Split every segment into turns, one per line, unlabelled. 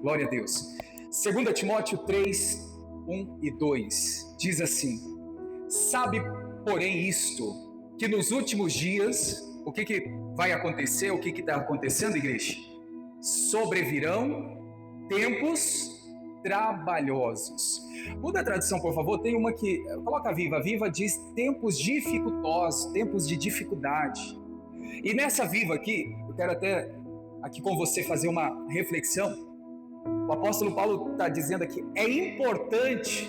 Glória a Deus. 2 Timóteo 3, 1 e 2 diz assim: sabe, porém, isto, que nos últimos dias, o que vai acontecer, o que está acontecendo, igreja? Sobrevirão tempos trabalhosos. Muda a tradução, por favor. Tem uma que, coloca Viva. Viva diz tempos dificultosos, tempos de dificuldade. E nessa Viva aqui, eu quero até aqui com você fazer uma reflexão. O apóstolo Paulo está dizendo aqui, é importante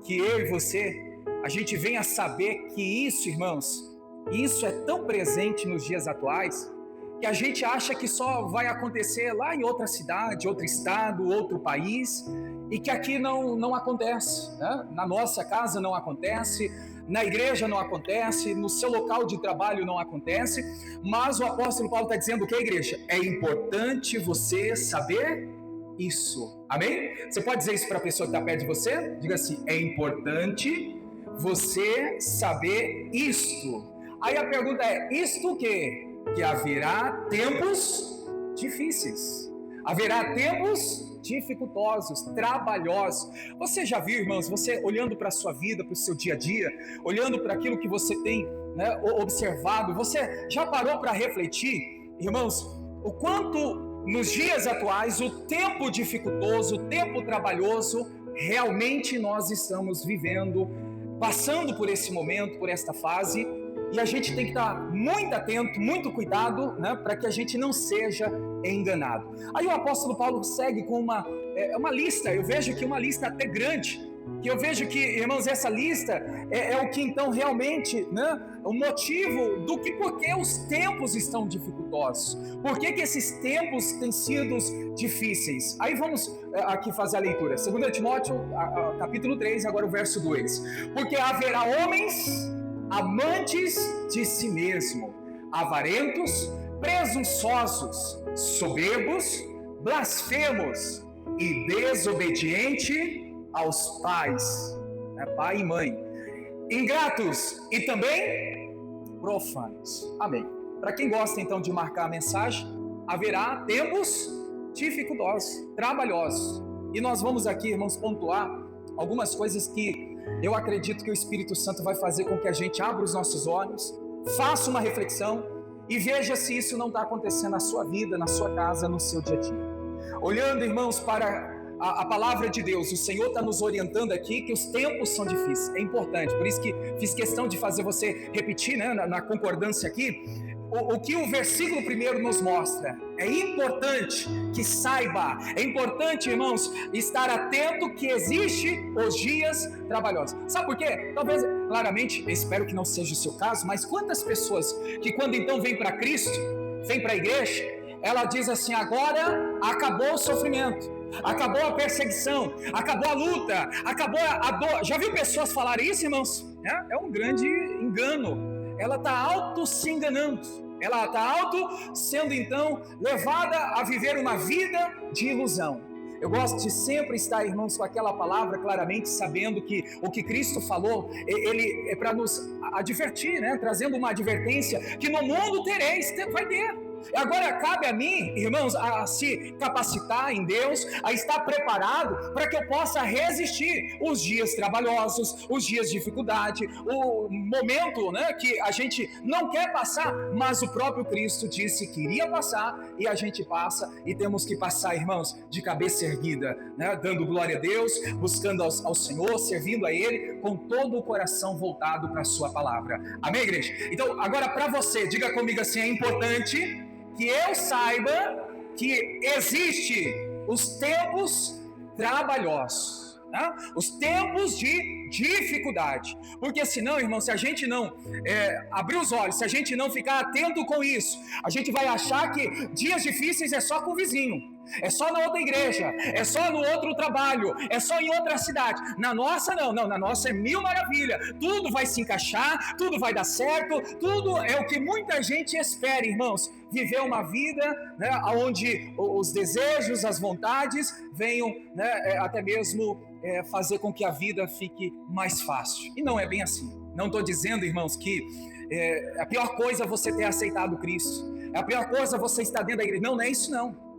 que eu e você, a gente venha saber que isso, irmãos, isso é tão presente nos dias atuais, que a gente acha que só vai acontecer lá em outra cidade, outro estado, outro país, e que aqui não acontece, né? Na nossa casa não acontece, na igreja não acontece, no seu local de trabalho não acontece, mas o apóstolo Paulo está dizendo o que, igreja? É importante você saber isso, amém? Você pode dizer isso para a pessoa que está perto de você? Diga assim, é importante você saber isto. Aí a pergunta é, isto o quê? Que haverá tempos difíceis, haverá tempos dificultosos, trabalhosos. Você já viu, irmãos, você olhando para a sua vida, para o seu dia a dia, olhando para aquilo que você tem, né, observado, você já parou para refletir, irmãos, o quanto nos dias atuais, o tempo dificultoso, o tempo trabalhoso, realmente nós estamos vivendo, passando por esse momento, por esta fase, e a gente tem que estar muito atento, muito cuidado, né, para que a gente não seja enganado. Aí o apóstolo Paulo segue com uma lista, eu vejo que uma lista até grande, que eu vejo que, irmãos, essa lista é o que então realmente, né, o motivo do que, porque os tempos estão dificultosos, por que esses tempos têm sido difíceis. Aí vamos aqui fazer a leitura, 2 Timóteo capítulo 3, agora o verso 2, porque haverá homens amantes de si mesmo, avarentos, presunçosos, soberbos, blasfemos e desobedientes aos pais, né, pai e mãe, ingratos e também profanos. Amém. Para quem gosta então de marcar a mensagem, haverá tempos dificultosos, trabalhosos, e nós vamos aqui, irmãos, pontuar algumas coisas que eu acredito que o Espírito Santo vai fazer com que a gente abra os nossos olhos, faça uma reflexão e veja se isso não está acontecendo na sua vida, na sua casa, no seu dia a dia. Olhando, irmãos, para a palavra de Deus, o Senhor está nos orientando aqui que os tempos são difíceis, é importante, por isso que fiz questão de fazer você repetir, né, na concordância aqui, o que o versículo primeiro nos mostra. É importante que saiba, é importante, irmãos, estar atento que existe os dias trabalhosos. Sabe por quê? Talvez, claramente, espero que não seja o seu caso, mas quantas pessoas que quando então vêm para Cristo, vêm para a igreja, ela diz assim, agora acabou o sofrimento, acabou a perseguição, acabou a luta, acabou a dor. Já viu pessoas falarem isso, irmãos? É um grande engano. Ela está auto se enganando, ela está auto sendo então levada a viver uma vida de ilusão. Eu gosto de sempre estar, irmãos, com aquela palavra claramente, sabendo que o que Cristo falou, ele é para nos advertir, né? Trazendo uma advertência que no mundo tereis, vai ter. Agora cabe a mim, irmãos, a se capacitar em Deus, a estar preparado para que eu possa resistir os dias trabalhosos, os dias de dificuldade, o momento, né, que a gente não quer passar, mas o próprio Cristo disse que iria passar e a gente passa, e temos que passar, irmãos, de cabeça erguida, né, dando glória a Deus, buscando ao Senhor, servindo a Ele com todo o coração voltado para a sua palavra. Amém, igreja? Então agora para você, diga comigo assim, é importante que eu saiba que existe os tempos trabalhosos, né? Os tempos de dificuldade, porque senão, irmão, se a gente não abrir os olhos, se a gente não ficar atento com isso, a gente vai achar que dias difíceis é só com o vizinho, é só na outra igreja, é só no outro trabalho, é só em outra cidade. Na nossa não, na nossa é mil maravilha, tudo vai se encaixar, tudo vai dar certo, tudo é o que muita gente espera, irmãos, viver uma vida, né, onde os desejos, as vontades venham, né, até mesmo fazer com que a vida fique mais fácil, e não é bem assim. Não estou dizendo, irmãos, que a pior coisa é você ter aceitado Cristo, a pior coisa é você estar dentro da igreja, não é isso não.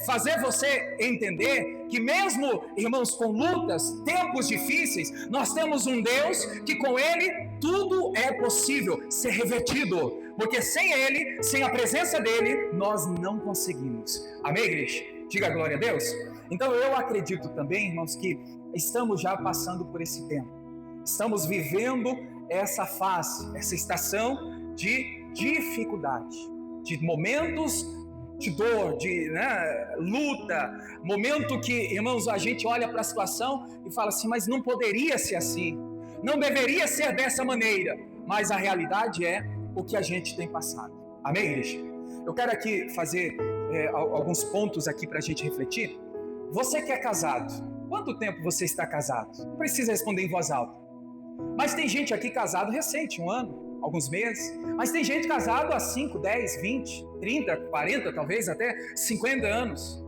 fazer você entender que mesmo, irmãos, com lutas, tempos difíceis, nós temos um Deus que com Ele tudo é possível ser revertido, porque sem Ele, sem a presença dEle, nós não conseguimos. Amém, igreja? Diga glória a Deus. Então eu acredito também, irmãos, que estamos já passando por esse tempo, estamos vivendo essa fase, essa estação de dificuldade, de momentos de dor, de luta, momento que, irmãos, a gente olha para a situação e fala assim, mas não poderia ser assim, não deveria ser dessa maneira, mas a realidade é o que a gente tem passado. Amém, igreja? Eu quero aqui fazer alguns pontos aqui para a gente refletir. Você que é casado, quanto tempo você está casado? Não precisa responder em voz alta, mas tem gente aqui casado recente, 1 ano, alguns meses, mas tem gente casado há 5, 10, 20, 30, 40, talvez até 50 anos.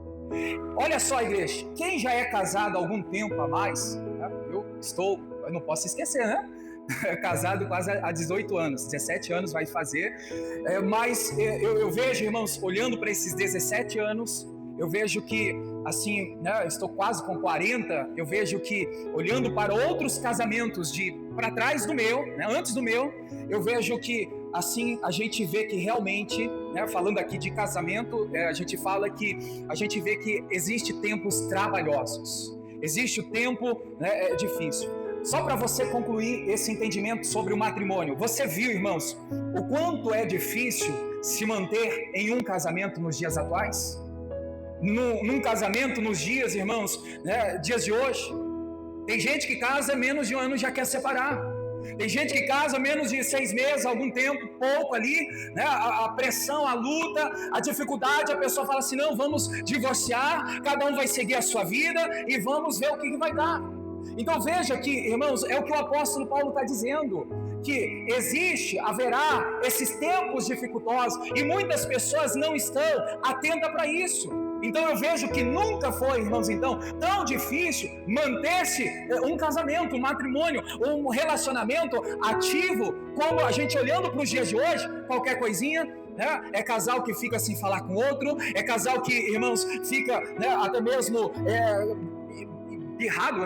Olha só, igreja, quem já é casado há algum tempo a mais, eu não posso esquecer, né? Casado quase há 18 anos, 17 anos vai fazer, mas eu vejo, irmãos, olhando para esses 17 anos, eu vejo que, assim, eu estou quase com 40, eu vejo que, olhando para outros casamentos para trás do meu, antes do meu, eu vejo que, assim, a gente vê que realmente, falando aqui de casamento, a gente vê que existe tempos trabalhosos, existe o tempo difícil. Só para você concluir esse entendimento sobre o matrimônio, você viu, irmãos, o quanto é difícil se manter em um casamento nos dias atuais? Num casamento nos dias, irmãos, dias de hoje, tem gente que casa menos de 1 ano e já quer separar, tem gente que casa menos de 6 meses, algum tempo, pouco ali, a pressão, a luta, a dificuldade, a pessoa fala assim, não, vamos divorciar, cada um vai seguir a sua vida e vamos ver o que vai dar. Então veja que, irmãos, é o que o apóstolo Paulo está dizendo, que haverá esses tempos dificultosos e muitas pessoas não estão atentas para isso. Então eu vejo que nunca foi, irmãos, então, tão difícil manter-se um casamento, um matrimônio, um relacionamento ativo, como a gente olhando para os dias de hoje, qualquer coisinha, é casal que fica sem falar com outro, é casal que, irmãos, fica até mesmo birrado,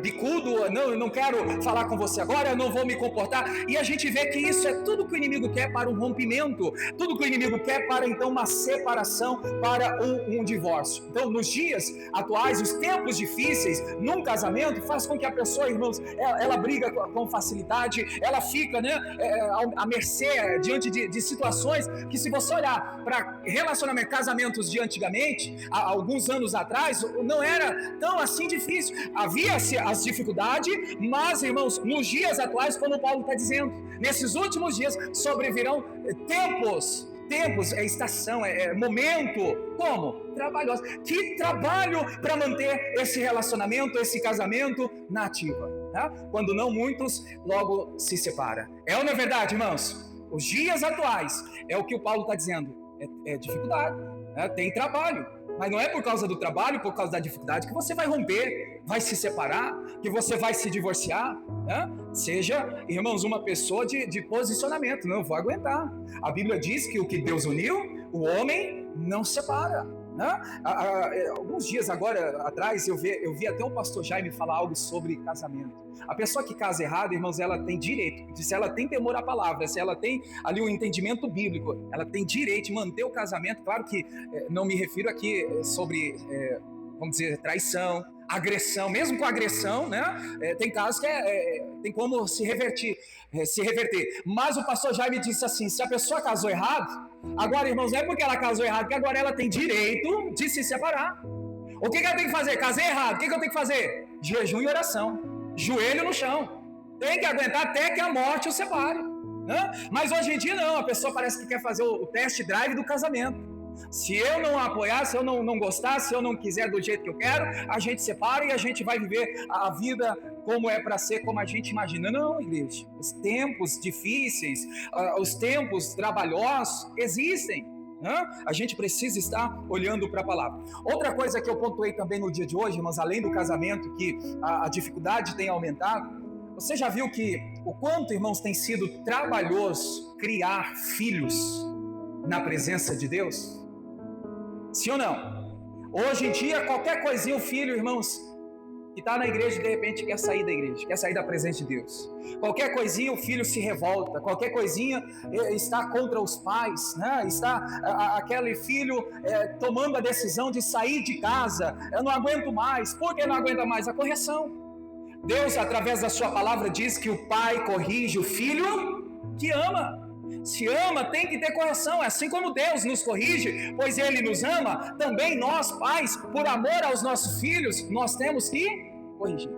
bicudo, não, eu não quero falar com você agora, eu não vou me comportar, e a gente vê que isso é tudo que o inimigo quer para um rompimento, tudo que o inimigo quer para então uma separação, para um divórcio. Então nos dias atuais, os tempos difíceis num casamento faz com que a pessoa, irmãos, ela briga com facilidade, ela fica à mercê diante de situações que, se você olhar para relacionamento, casamentos de antigamente, há alguns anos atrás, não era tão assim difícil. Havia-se as dificuldades, mas, irmãos, nos dias atuais, como Paulo está dizendo, nesses últimos dias sobrevirão tempos, estação, momento, como? Trabalhoso. Que trabalho para manter esse relacionamento, esse casamento na ativa, quando não muitos logo se separam. Ou não é verdade, irmãos? Os dias atuais, é o que o Paulo está dizendo, é dificuldade, tem trabalho. Mas não é por causa do trabalho, por causa da dificuldade, que você vai romper, vai se separar, que você vai se divorciar. Seja, irmãos, uma pessoa de posicionamento. Não vou aguentar. A Bíblia diz que o que Deus uniu, o homem não separa. Alguns dias atrás eu vi até o pastor Jaime falar algo sobre casamento. A pessoa que casa errado, irmãos, ela tem direito, se ela tem temor à palavra, se ela tem ali um entendimento bíblico, ela tem direito de manter o casamento. Claro que não me refiro aqui sobre, vamos dizer, traição, agressão. Mesmo com agressão, tem casos que tem como se reverter. Mas o pastor Jaime disse assim, se a pessoa casou errado, agora, irmãos, não é porque ela casou errado, que agora ela tem direito de se separar. O que ela tem que fazer? Casei errado, o que eu tenho que fazer? Jejum e oração, joelho no chão, tem que aguentar até que a morte o separe. Mas hoje em dia não, a pessoa parece que quer fazer o test drive do casamento. Se eu não apoiar, se eu não gostar, se eu não quiser do jeito que eu quero, a gente separa e a gente vai viver a vida como é para ser, como a gente imagina. Não, igreja, os tempos difíceis, os tempos trabalhosos existem. A gente precisa estar olhando para a palavra. Outra coisa que eu pontuei também no dia de hoje, irmãos, além do casamento, que a dificuldade tem aumentado, você já viu que o quanto, irmãos, tem sido trabalhoso criar filhos na presença de Deus? Sim ou não? Hoje em dia, qualquer coisinha, o filho, irmãos, que está na igreja, de repente quer sair da igreja, quer sair da presença de Deus. Qualquer coisinha o filho se revolta, qualquer coisinha está contra os pais, né? Está aquele filho tomando a decisão de sair de casa. Eu não aguento mais. Por que não aguenta mais? A correção. Deus, através da sua palavra, diz que o pai corrige o filho que ama. Se ama, tem que ter correção, assim como Deus nos corrige, pois Ele nos ama, também nós, pais, por amor aos nossos filhos, nós temos que corrigir.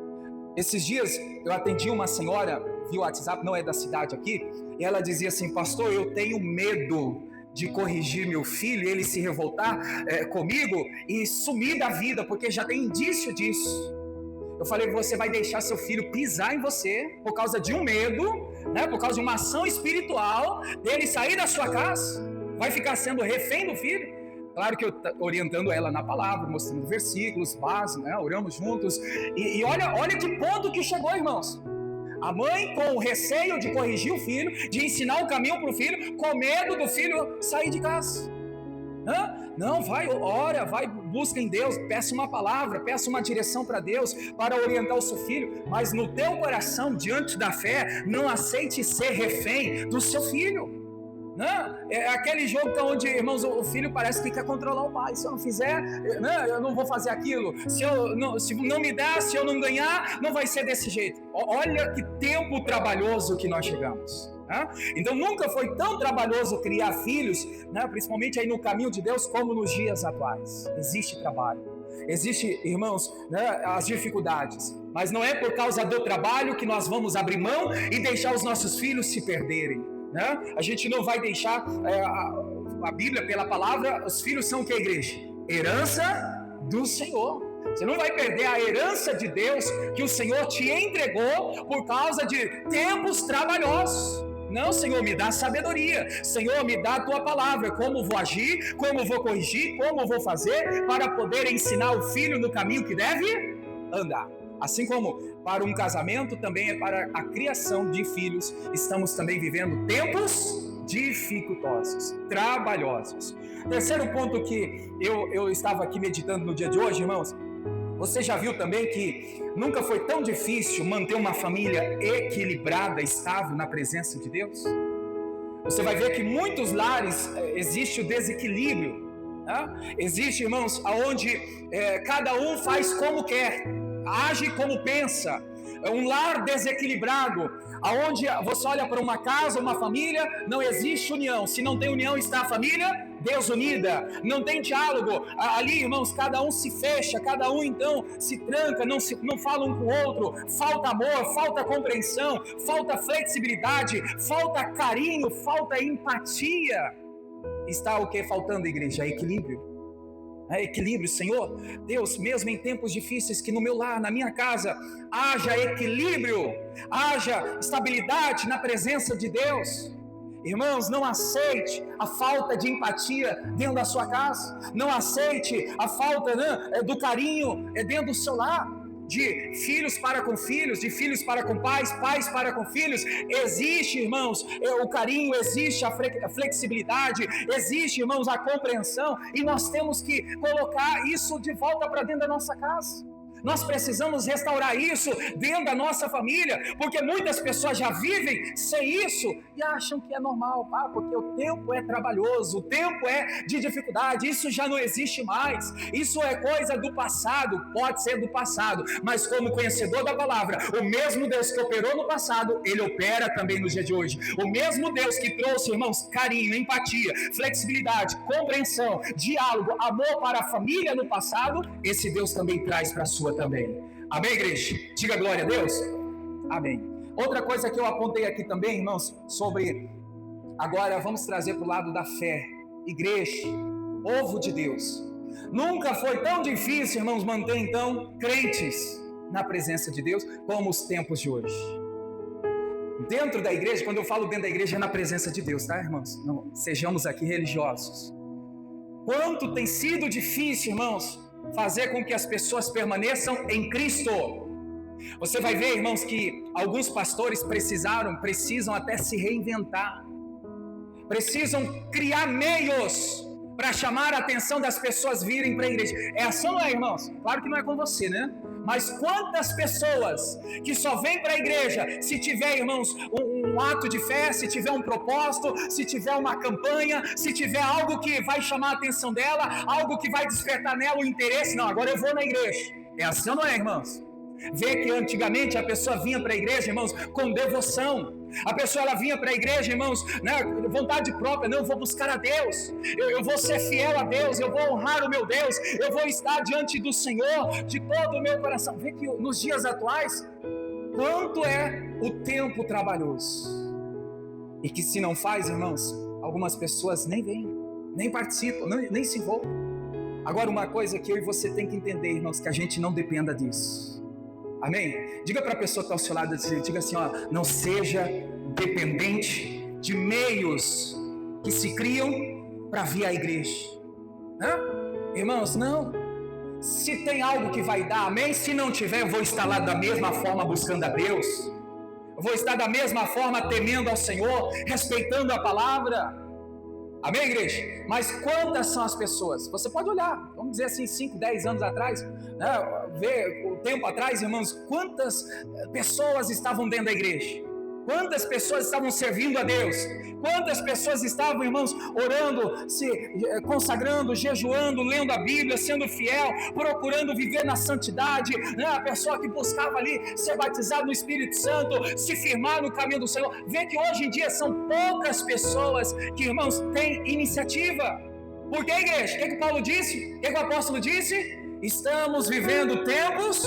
Esses dias eu atendi uma senhora via WhatsApp, não é da cidade aqui, e ela dizia assim: pastor, eu tenho medo de corrigir meu filho, ele se revoltar comigo e sumir da vida, porque já tem indício disso. Eu falei: você vai deixar seu filho pisar em você por causa de um medo, né? Por causa de uma ação espiritual dele sair da sua casa? Vai ficar sendo refém do filho? Claro que eu orientando ela na palavra, mostrando versículos, base, né? Oramos juntos. E olha que ponto que chegou, irmãos. A mãe com o receio de corrigir o filho, de ensinar o caminho para o filho, com medo do filho sair de casa. Não, vai, ora, vai, busca em Deus, peça uma palavra, peça uma direção para Deus, para orientar o seu filho, mas no teu coração, diante da fé, não aceite ser refém do seu filho. Não, é aquele jogo onde, irmãos, o filho parece que quer controlar o pai. Se eu não fizer, eu não vou fazer aquilo. Se não me dá, se eu não ganhar, não vai ser desse jeito. Olha que tempo trabalhoso que nós chegamos. Então nunca foi tão trabalhoso criar filhos, principalmente aí no caminho de Deus, como nos dias atuais. Existe trabalho, existe, irmãos, as dificuldades, mas não é por causa do trabalho que nós vamos abrir mão e deixar os nossos filhos se perderem. A gente não vai deixar a Bíblia, pela palavra, os filhos são o que, a igreja? Herança do Senhor. Você não vai perder a herança de Deus que o Senhor te entregou por causa de tempos trabalhosos. Não, Senhor, me dá sabedoria. Senhor, me dá a tua palavra. Como vou agir, como vou corrigir, como vou fazer para poder ensinar o filho no caminho que deve andar. Assim como para um casamento, também é para a criação de filhos. Estamos também vivendo tempos dificultosos, trabalhosos. Terceiro ponto que eu estava aqui meditando no dia de hoje, irmãos. Você já viu também que nunca foi tão difícil manter uma família equilibrada, estável na presença de Deus? Você vai ver que em muitos lares existe o desequilíbrio. Existe, irmãos, onde cada um faz como quer, age como pensa. É um lar desequilibrado, aonde você olha para uma casa, uma família, não existe união. Se não tem união, está a família desunida, não tem diálogo. Ali, irmãos, cada um se fecha, cada um então se tranca, não fala um com o outro. Falta amor, falta compreensão, falta flexibilidade, falta carinho, falta empatia. Está o que faltando, igreja? Equilíbrio. Equilíbrio, Senhor Deus, mesmo em tempos difíceis, que no meu lar, na minha casa, haja equilíbrio, haja estabilidade na presença de Deus. Irmãos, não aceite a falta de empatia dentro da sua casa, não aceite a falta do carinho dentro do seu lar. De filhos para com filhos, de filhos para com pais, pais para com filhos. Existe, irmãos, o carinho, existe a flexibilidade, existe, irmãos, a compreensão, e nós temos que colocar isso de volta para dentro da nossa casa. Nós precisamos restaurar isso dentro da nossa família, porque muitas pessoas já vivem sem isso e acham que é normal, porque o tempo é trabalhoso, o tempo é de dificuldade, isso já não existe mais, isso é coisa do passado. Pode ser do passado, mas como conhecedor da palavra, o mesmo Deus que operou no passado, Ele opera também no dia de hoje. O mesmo Deus que trouxe, irmãos, carinho, empatia, flexibilidade, compreensão, diálogo, amor para a família no passado, esse Deus também traz para a sua também. Amém, igreja? Diga glória a Deus. Amém. Outra coisa que eu apontei aqui também, irmãos, sobre, agora vamos trazer para o lado da fé. Igreja, povo de Deus, nunca foi tão difícil, irmãos, manter então crentes na presença de Deus como os tempos de hoje. Dentro da igreja, quando eu falo dentro da igreja, é na presença de Deus, tá, irmãos? Não sejamos aqui religiosos. Quanto tem sido difícil, irmãos, fazer com que as pessoas permaneçam em Cristo. Você vai ver, irmãos, que alguns pastores precisam até se reinventar, precisam criar meios para chamar a atenção das pessoas virem para a igreja. É assim ou não é, irmãos? Claro que não é com você, né? Mas quantas pessoas que só vêm para a igreja se tiver, irmãos, um ato de fé, se tiver um propósito, se tiver uma campanha, se tiver algo que vai chamar a atenção dela, algo que vai despertar nela o interesse. Não, agora eu vou na igreja. É assim ou não é, irmãos? Vê que antigamente a pessoa vinha para a igreja, irmãos, com devoção. A pessoa ela vinha para a igreja, irmãos, né, vontade própria. Não, eu vou buscar a Deus, eu vou ser fiel a Deus, eu vou honrar o meu Deus, eu vou estar diante do Senhor de todo o meu coração. Vê que nos dias atuais, quanto é o tempo trabalhoso, e que se não faz, irmãos, algumas pessoas nem vêm, nem participam, nem se envolvem. Agora, uma coisa que eu e você tem que entender, irmãos, que a gente não dependa disso. Amém? Diga para a pessoa que está ao seu lado, diga assim, ó, não seja dependente de meios que se criam para vir à igreja. Irmãos, não. Se tem algo que vai dar, amém? Se não tiver, eu vou estar lá da mesma forma buscando a Deus. Eu vou estar da mesma forma temendo ao Senhor, respeitando a palavra. Amém, igreja? Mas quantas são as pessoas? Você pode olhar, vamos dizer assim, 5, 10 anos atrás, né? Ver o tempo atrás, irmãos, quantas pessoas estavam dentro da igreja? Quantas pessoas estavam servindo a Deus? Quantas pessoas estavam, irmãos, orando, se consagrando, jejuando, lendo a Bíblia, sendo fiel, procurando viver na santidade, né? A pessoa que buscava ali ser batizado no Espírito Santo, se firmar no caminho do Senhor. Vê que hoje em dia são poucas pessoas que, irmãos, têm iniciativa. Por que, igreja? O que Paulo disse? O que o apóstolo disse? Estamos vivendo tempos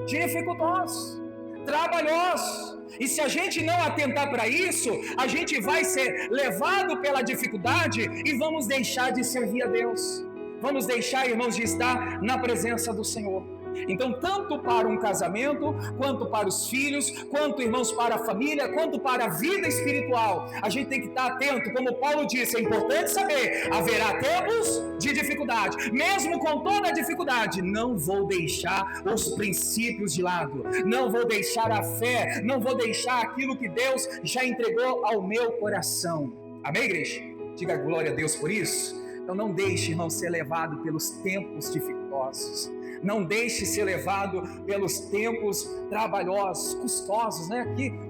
dificultosos, trabalhosos. E se a gente não atentar para isso, a gente vai ser levado pela dificuldade e vamos deixar de servir a Deus. Vamos deixar, irmãos, de estar na presença do Senhor. Então, tanto para um casamento, quanto para os filhos, quanto, irmãos, para a família, quanto para a vida espiritual, a gente tem que estar atento. Como Paulo disse, é importante saber, haverá tempos de dificuldade. Mesmo com toda a dificuldade, não vou deixar os princípios de lado, não vou deixar a fé, não vou deixar aquilo que Deus já entregou ao meu coração. Amém, igreja? Diga glória a Deus por isso. Então não deixe, irmão, ser levado pelos tempos dificultosos. Não deixe ser levado pelos tempos trabalhosos, custosos, né?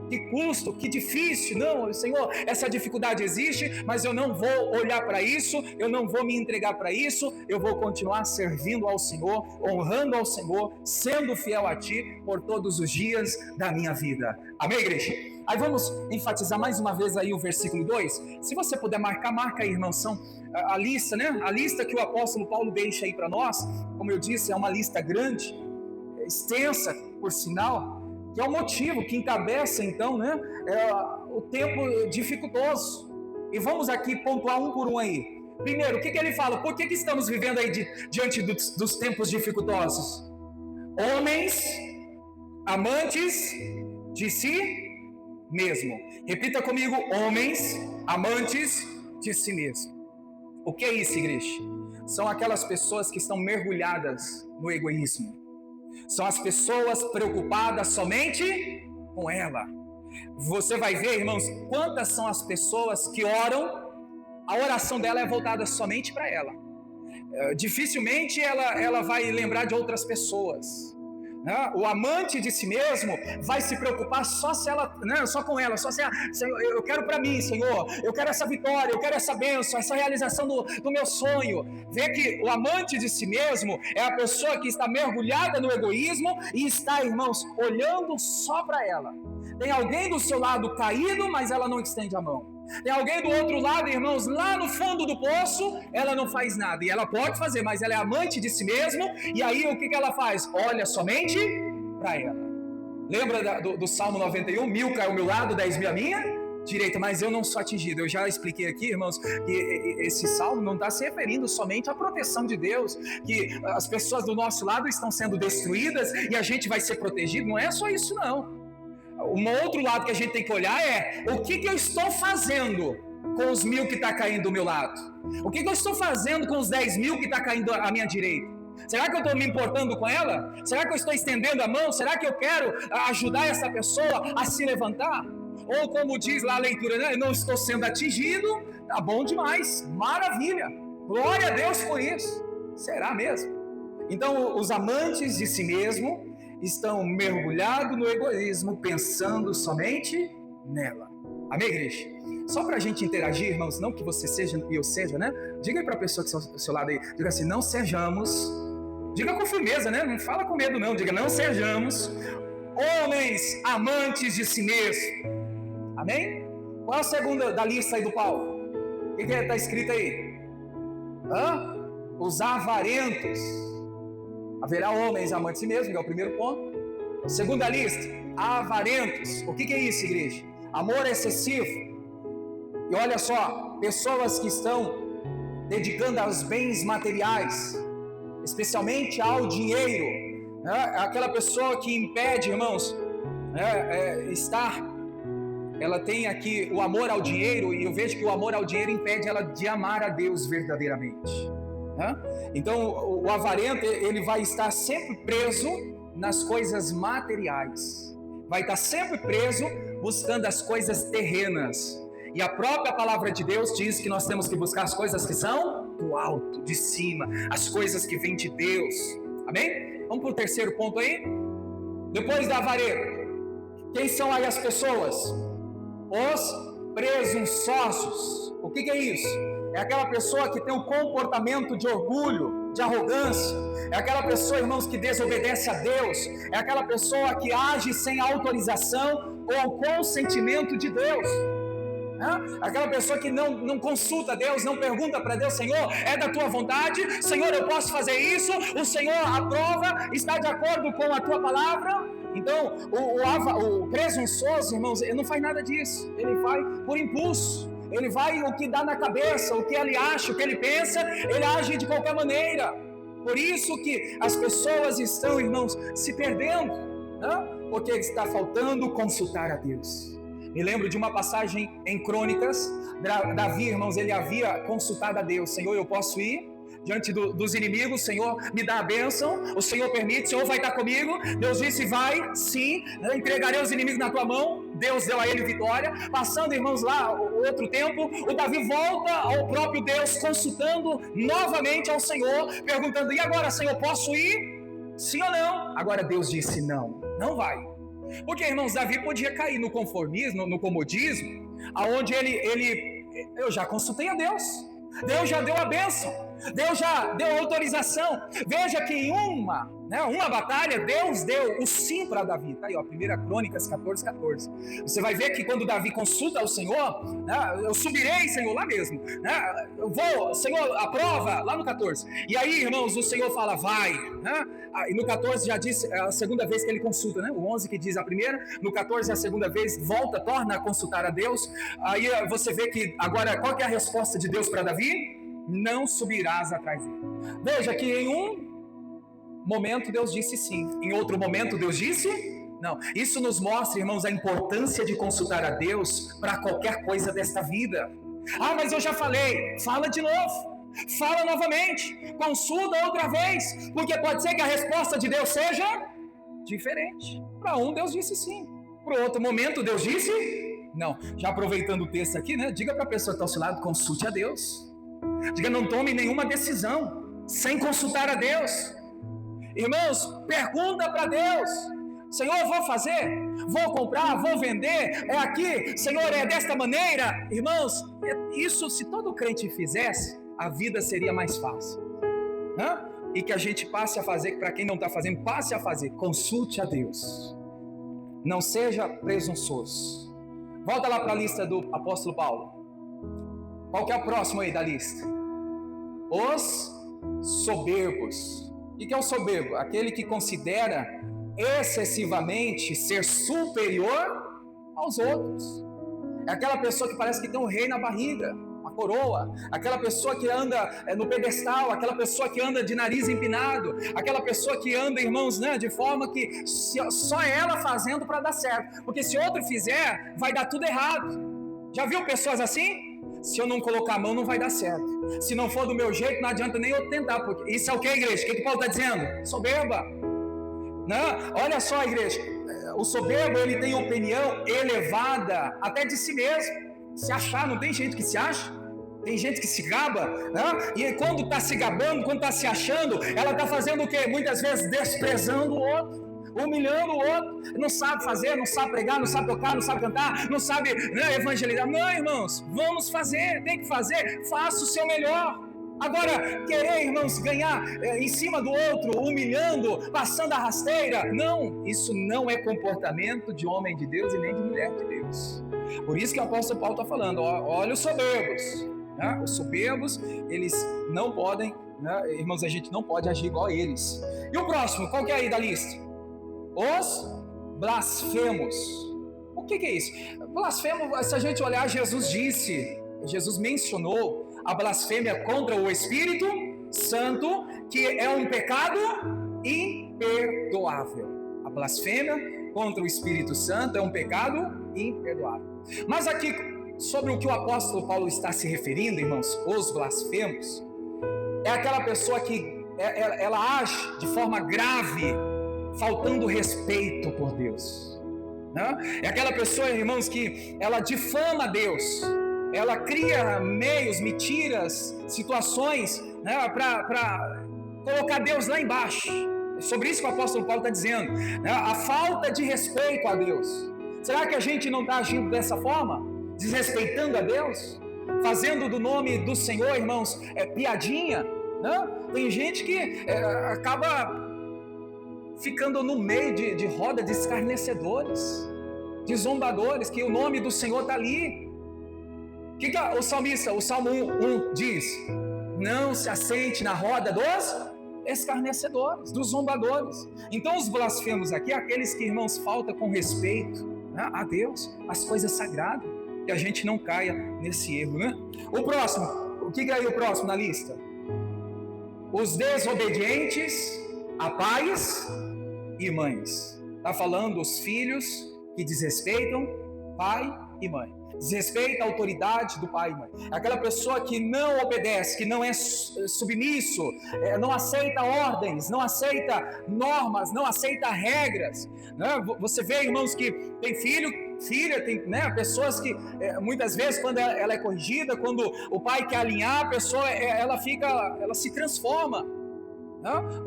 Que custo, que difícil. Não, Senhor, essa dificuldade existe, mas eu não vou olhar para isso, eu não vou me entregar para isso, eu vou continuar servindo ao Senhor, honrando ao Senhor, sendo fiel a Ti por todos os dias da minha vida. Amém, igreja? Aí vamos enfatizar mais uma vez aí o versículo 2. Se você puder marca aí, irmão, são a lista, né? A lista que o apóstolo Paulo deixa aí para nós, como eu disse, é uma lista grande, extensa, por sinal, que é o motivo que encabeça, então, né? O tempo dificultoso. E vamos aqui pontuar um por um aí. Primeiro, o que ele fala? Por que estamos vivendo aí diante dos tempos dificultosos? Homens amantes de si mesmo. Repita comigo: homens amantes de si mesmo. O que é isso, igreja? São aquelas pessoas que estão mergulhadas no egoísmo. São as pessoas preocupadas somente com ela. Você vai ver, irmãos, quantas são as pessoas que oram, a oração dela é voltada somente para ela. Dificilmente ela vai lembrar de outras pessoas. O amante de si mesmo vai se preocupar só se ela, né, só com ela, só se Senhor, eu quero para mim, Senhor, eu quero essa vitória, eu quero essa bênção, essa realização do meu sonho. Vê que o amante de si mesmo é a pessoa que está mergulhada no egoísmo e está, irmãos, olhando só para ela. Tem alguém do seu lado caído, mas ela não estende a mão. Tem alguém do outro lado, irmãos, lá no fundo do poço, ela não faz nada. E ela pode fazer, mas ela é amante de si mesma. E aí o que ela faz? Olha somente para ela. Lembra do Salmo 91? 1000 caiu ao meu lado, 10.000 à minha direita, mas eu não sou atingido. Eu já expliquei aqui, irmãos, que esse salmo não está se referindo somente à proteção de Deus, que as pessoas do nosso lado estão sendo destruídas e a gente vai ser protegido. Não é só isso, não. Um outro lado que a gente tem que olhar é o que eu estou fazendo com os 1000 que está caindo do meu lado. O que eu estou fazendo com os 10.000 que está caindo à minha direita. Será que eu estou me importando com ela? Será que eu estou estendendo a mão? Será que eu quero ajudar essa pessoa a se levantar? Ou como diz lá a leitura, né? Eu não estou sendo atingido, tá bom demais, maravilha. Glória a Deus por isso. Será mesmo? Então, os amantes de si mesmo estão mergulhados no egoísmo, pensando somente nela. Amém, igreja? Só para a gente interagir, irmãos, não que você seja e eu seja, né? Diga aí para a pessoa que está ao seu lado aí, diga assim, não sejamos, diga com firmeza, né? Não fala com medo não, diga, não sejamos homens amantes de si mesmo. Amém? Qual é a segunda da lista aí do Paulo? O que está escrito aí? Os avarentos. Haverá homens amantes de si mesmo, que é o primeiro ponto. Segunda lista, avarentos. O que é isso, igreja? Amor excessivo. E olha só, pessoas que estão dedicando aos bens materiais, especialmente ao dinheiro, né? Aquela pessoa que impede, irmãos, ela tem aqui o amor ao dinheiro, e eu vejo que o amor ao dinheiro impede ela de amar a Deus verdadeiramente, né? Então o avarento, ele vai estar sempre preso nas coisas materiais, vai estar sempre preso buscando as coisas terrenas. E a própria palavra de Deus diz que nós temos que buscar as coisas que são do alto, de cima, as coisas que vêm de Deus. Amém? Vamos para o terceiro ponto aí. Depois da avareza, quem são aí as pessoas? Os presunçosos. O que é isso? É aquela pessoa que tem um comportamento de orgulho, de arrogância. É aquela pessoa, irmãos, que desobedece a Deus. É aquela pessoa que age sem autorização ou consentimento de Deus. Aquela pessoa que não consulta Deus, não pergunta para Deus, Senhor, é da tua vontade? Senhor, eu posso fazer isso? O Senhor aprova? Está de acordo com a tua palavra? Então, o presunçoso, irmãos, ele não faz nada disso. Ele vai por impulso. Ele vai o que dá na cabeça, o que ele acha, o que ele pensa, ele age de qualquer maneira. Por isso que as pessoas estão, irmãos, se perdendo, né? Porque está faltando consultar a Deus. Me lembro de uma passagem em Crônicas. Davi, irmãos, ele havia consultado a Deus. Senhor, eu posso ir diante dos inimigos? Senhor, me dá a bênção. O Senhor permite, o Senhor vai estar comigo. Deus disse, vai, sim, eu entregarei os inimigos na tua mão. Deus deu a ele vitória. Passando, irmãos, lá outro tempo, o Davi volta ao próprio Deus, consultando novamente ao Senhor, perguntando, e agora, Senhor, posso ir? Sim ou não? Agora Deus disse, não, não vai. Porque, irmãos, Davi podia cair no conformismo, no comodismo, aonde eu já consultei a Deus, Deus já deu a bênção, Deus já deu a autorização. Veja que em uma batalha, Deus deu o sim para Davi. Está aí, ó, 1 Crônicas 14. Você vai ver que quando Davi consulta o Senhor, né, eu subirei, Senhor, lá mesmo, né, eu vou, Senhor, aprova, lá no 14. E aí, irmãos, o Senhor fala, vai, né? E no 14 já disse, é a segunda vez que ele consulta, né? O 11 que diz a primeira, no 14 é a segunda vez, torna a consultar a Deus. Aí você vê que agora, qual que é a resposta de Deus para Davi? Não subirás atrás dele. Veja que em um momento Deus disse sim, em outro momento Deus disse não. Isso nos mostra, irmãos, a importância de consultar a Deus para qualquer coisa desta vida. Mas eu já falei, fala de novo, fala novamente, consulta outra vez, porque pode ser que a resposta de Deus seja diferente. Para um Deus disse sim, para o outro momento Deus disse não. Já aproveitando o texto aqui, né? Diga para a pessoa que está ao seu lado, consulte a Deus. Diga, não tome nenhuma decisão sem consultar a Deus. Irmãos, pergunta para Deus, Senhor, vou fazer? Vou comprar? Vou vender? É aqui? Senhor, é desta maneira? Irmãos, isso se todo crente fizesse, a vida seria mais fácil, né? E que a gente passe a fazer, para quem não está fazendo, passe a fazer, consulte a Deus. Não seja presunçoso. Volta lá para a lista do apóstolo Paulo. Qual que é o próximo aí da lista? Os soberbos. O que é o soberbo? Aquele que considera excessivamente ser superior aos outros. É aquela pessoa que parece que tem um rei na barriga, uma coroa. Aquela pessoa que anda no pedestal, aquela pessoa que anda de nariz empinado, aquela pessoa que anda, irmãos, né, de forma que só ela fazendo para dar certo. Porque se outro fizer, vai dar tudo errado. Já viu pessoas assim? Se eu não colocar a mão, não vai dar certo. Se não for do meu jeito, não adianta nem eu tentar. Porque isso é o que, igreja? O que Paulo está dizendo? Soberba. Não, olha só, igreja. O soberbo, ele tem opinião elevada até de si mesmo. Se achar, não tem gente que se acha? Tem gente que se gaba, né? E quando está se gabando, quando está se achando, ela está fazendo o quê? Muitas vezes desprezando o outro, humilhando o outro, não sabe fazer, não sabe pregar, não sabe tocar, não sabe cantar, não sabe, né, evangelizar. Não, irmãos, vamos fazer, tem que fazer, faça o seu melhor. Agora, querer, irmãos, ganhar em cima do outro, humilhando, passando a rasteira, não, isso não é comportamento de homem de Deus e nem de mulher de Deus. Por isso que o apóstolo Paulo está falando, olha os soberbos, né? Os soberbos, eles não podem, né? Irmãos, a gente não pode agir igual a eles. E o próximo, qual que é aí da lista? Os blasfemos. O que é isso? Blasfemo, se a gente olhar, Jesus mencionou a blasfêmia contra o Espírito Santo, que é um pecado imperdoável. A blasfêmia contra o Espírito Santo é um pecado imperdoável. Mas aqui, sobre o que o apóstolo Paulo está se referindo, irmãos, os blasfemos, é aquela pessoa que ela age de forma grave, faltando respeito por Deus, né? É aquela pessoa, irmãos, que ela difama Deus, ela cria meios, mentiras, situações, né, para colocar Deus lá embaixo. É sobre isso que o apóstolo Paulo está dizendo, né? A falta de respeito a Deus. Será que a gente não está agindo dessa forma? Desrespeitando a Deus? Fazendo do nome do Senhor, irmãos, piadinha, né? Tem gente que acaba ficando no meio de roda de escarnecedores, de zombadores, que o nome do Senhor está ali. O que o salmista, o Salmo 1 diz? Não se assente na roda dos escarnecedores, dos zombadores. Então os blasfemos aqui, aqueles que, irmãos, faltam com respeito, né, a Deus, as coisas sagradas, que a gente não caia nesse erro, né? O próximo, o que é aí o próximo na lista? Os desobedientes a pais e mães. Está falando os filhos que desrespeitam pai e mãe. Desrespeita a autoridade do pai e mãe. Aquela pessoa que não obedece, que não é submisso, não aceita ordens, não aceita normas, não aceita regras, né? Você vê, irmãos, que tem filha, tem, né, pessoas que muitas vezes, quando ela é corrigida, quando o pai quer alinhar, a pessoa ela se transforma.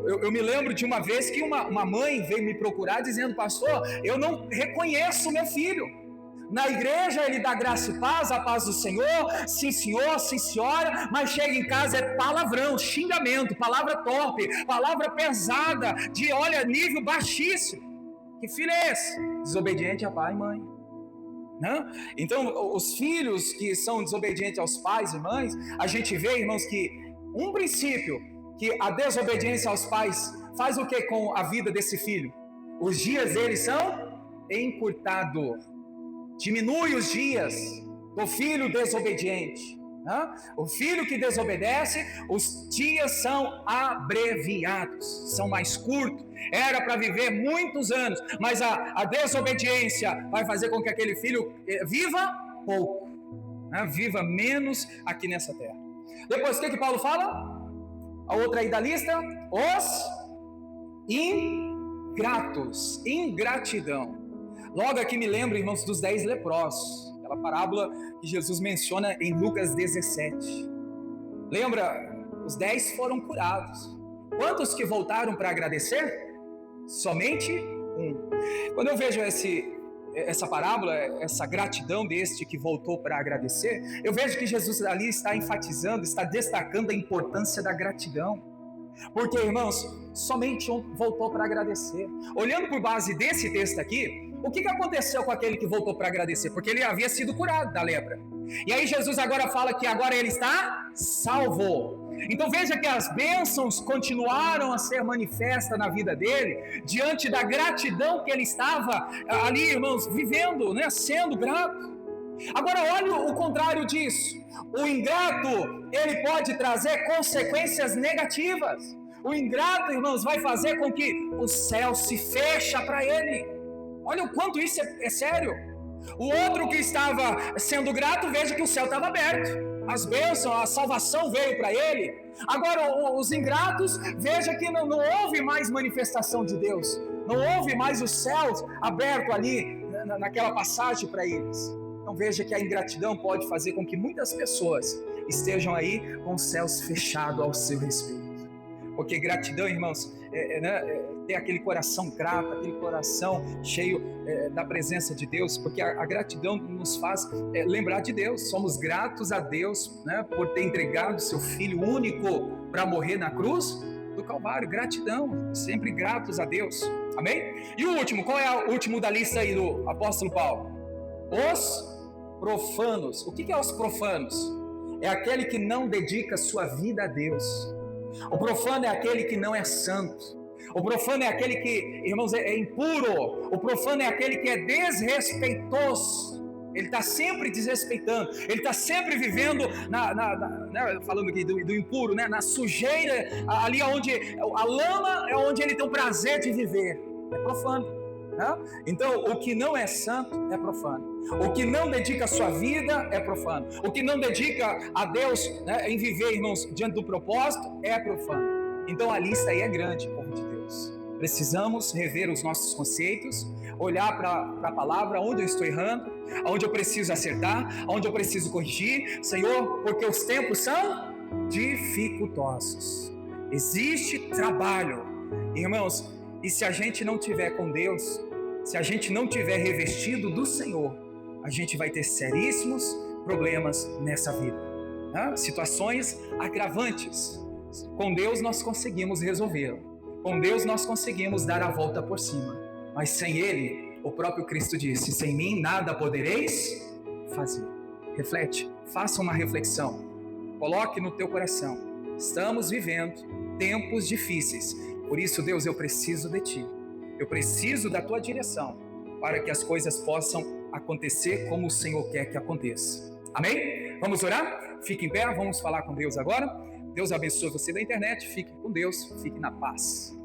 Eu me lembro de uma vez que uma mãe veio me procurar dizendo: pastor, eu não reconheço meu filho. Na igreja ele dá graça e paz, a paz do Senhor, sim senhor, sim senhora, mas chega em casa é palavrão, xingamento, palavra torpe, palavra pesada, de nível baixíssimo. Que filho é esse? Desobediente a pai e mãe. Não? Então os filhos que são desobedientes aos pais e mães, a gente vê, irmãos, que um princípio, que a desobediência aos pais faz o que com a vida desse filho? Os dias deles são encurtados. Diminui os dias do filho desobediente, né? O filho que desobedece, os dias são abreviados, são mais curtos. Era para viver muitos anos, mas a desobediência vai fazer com que aquele filho viva pouco, né? Viva menos aqui nessa terra. Depois, o que Paulo fala? A outra aí da lista, os ingratos, ingratidão. Logo aqui me lembro, irmãos, dos 10 leprosos, aquela parábola que Jesus menciona em Lucas 17. Lembra? Os 10 foram curados. Quantos que voltaram para agradecer? Somente um. Quando eu vejo essa parábola, essa gratidão deste que voltou para agradecer, eu vejo que Jesus ali está enfatizando, está destacando a importância da gratidão. Porque, irmãos, somente um voltou para agradecer. Olhando por base desse texto aqui, o que aconteceu com aquele que voltou para agradecer? Porque ele havia sido curado da lepra. E aí Jesus agora fala que agora ele está salvo. Então veja que as bênçãos continuaram a ser manifestas na vida dele, diante da gratidão que ele estava ali, irmãos, vivendo, né, sendo grato. Agora olha o contrário disso. O ingrato, ele pode trazer consequências negativas. O ingrato, irmãos, vai fazer com que o céu se feche para ele. Olha o quanto isso é sério. O outro que estava sendo grato, veja que o céu estava aberto. As bênçãos, a salvação veio para ele. Agora os ingratos, veja que não houve mais manifestação de Deus. Não houve mais os céus abertos ali, naquela passagem para eles. Então veja que a ingratidão pode fazer com que muitas pessoas estejam aí com os céus fechados ao seu respeito. Porque gratidão, irmãos, ter aquele coração grato, aquele coração cheio da presença de Deus, porque a gratidão nos faz lembrar de Deus. Somos gratos a Deus, né, por ter entregado seu Filho único para morrer na cruz do Calvário. Gratidão, sempre gratos a Deus. Amém? E o último, qual é o último da lista aí do apóstolo Paulo? Os profanos. O que é os profanos? É aquele que não dedica sua vida a Deus. O profano é aquele que não é santo. O profano é aquele que, irmãos, é impuro. O profano é aquele que é desrespeitoso. Ele está sempre desrespeitando. Ele está sempre vivendo, falando aqui do impuro, né? Na sujeira, ali onde a lama é onde ele tem o prazer de viver. É profano. Então, o que não é santo é profano. O que não dedica a sua vida é profano. O que não dedica a Deus, né, em viver, irmãos, diante do propósito, é profano. Então a lista aí é grande, povo de Deus. Precisamos rever os nossos conceitos, olhar para a palavra, onde eu estou errando, onde eu preciso acertar, onde eu preciso corrigir, Senhor, porque os tempos são dificultosos. Existe trabalho, irmãos. E se a gente não tiver com Deus, se a gente não tiver revestido do Senhor, a gente vai ter seríssimos problemas nessa vida, né? Situações agravantes. Com Deus nós conseguimos resolver. Com Deus nós conseguimos dar a volta por cima. Mas sem Ele, o próprio Cristo disse: sem mim nada podereis fazer. Reflete, faça uma reflexão. Coloque no teu coração. Estamos vivendo tempos difíceis. Por isso, Deus, eu preciso de Ti. Eu preciso da Tua direção para que as coisas possam acontecer como o Senhor quer que aconteça. Amém? Vamos orar? Fique em pé, vamos falar com Deus agora. Deus abençoe você da internet. Fique com Deus, fique na paz.